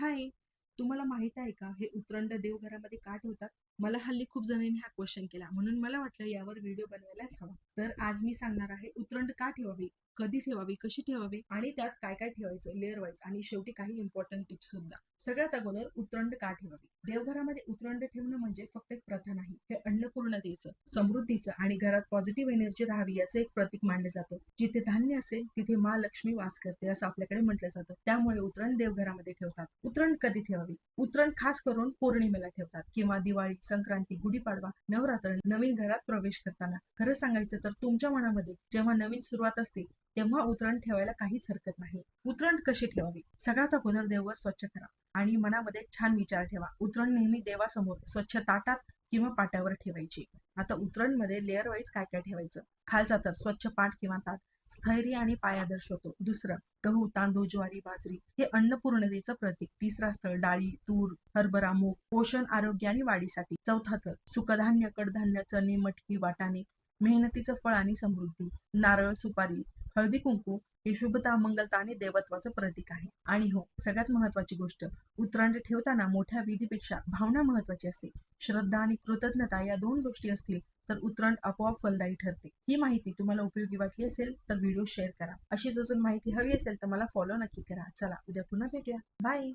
हाय, तुम्हाला माहित आहे का हे उतरंड देवघरामध्ये का ठेवतात? मला हल्ली खूप जणांनी हा क्वेश्चन केला, म्हणून मला वाटलं यावर व्हिडिओ बनवायलाच हवा. तर आज मी सांगणार आहे उतरंड का ठेवावी, कधी ठेवावी, कशी ठेवावी आणि त्यात काय काय ठेवायचं लेअर वाईज, आणि शेवटी काही इम्पॉर्टंट टिप्स सुद्धा. सगळ्यात अगोदर उतरंड का ठेवावी. देवघरामध्ये उतरंड ठेवणं म्हणजे फक्त एक प्रथा नाही, हे अन्नपूर्णतेचं, समृद्धीचं आणि घरात पॉझिटिव्ह एनर्जी राहावी याचं एक प्रतीक मानलं जातं. जिथे धान्य असेल तिथे मा लक्ष्मी वास करते असं आपल्याकडे म्हटलं जातं. त्यामुळे उतरण देवघरामध्ये ठेवतात. उतरण कधी ठेवावी? उतरण खास करून पौर्णिमेला ठेवतात किंवा दिवाळी, संक्रांती, गुढीपाडवा, नवरात्र, नवीन घरात प्रवेश करताना. खरं सांगायचं तर तुमच्या मनामध्ये जेव्हा नवीन सुरुवात असते तेव्हा उतरण ठेवायला काहीच हरकत नाही. उतरण कशी ठेवावी? सगळ्यात अगोदर देवघर स्वच्छ करा आणि मनामध्ये एक छान विचार ठेवा. उतरण नेहमी देवासमोर स्वच्छ ताटात किंवा पाटावर ठेवायची. आता उतरणमध्ये लेअर वाईज काय काय ठेवायचं? खालचा तर स्वच्छ पाट किंवा ताट स्थैर्य आणि पाया दर्शवतो. दुसरं गहू, तांदूळ, ज्वारी, बाजरी हे अन्नपूर्णतेचं प्रतीक. तिसरा स्थळ डाळी, तूर, हरभरा, मूग पोषण, आरोग्य आणि वाढीसाठी. चौथा थर सुकधान्य, कडधान्य, चणे, मटकी, वाटाणे मेहनतीचं फळ आणि समृद्धी. नारळ, सुपारी, हळदी कुंकू हे शुभता, मंगलता आणि देवत्वाचं प्रतीक आहे. आणि हो, सगळ्यात महत्वाची गोष्ट, उतरांड ठेवताना मोठ्या विधीपेक्षा भावना महत्वाची असते. श्रद्धा आणि कृतज्ञता या दोन गोष्टी असतील तर उतरण आपोआप फलदायी ठरते. ही माहिती तुम्हाला उपयोगी वाटली असेल तर व्हिडिओ शेअर करा. अशीच अजून माहिती हवी असेल तर मला फॉलो नक्की करा. चला, उद्या पुन्हा भेटूया. बाय.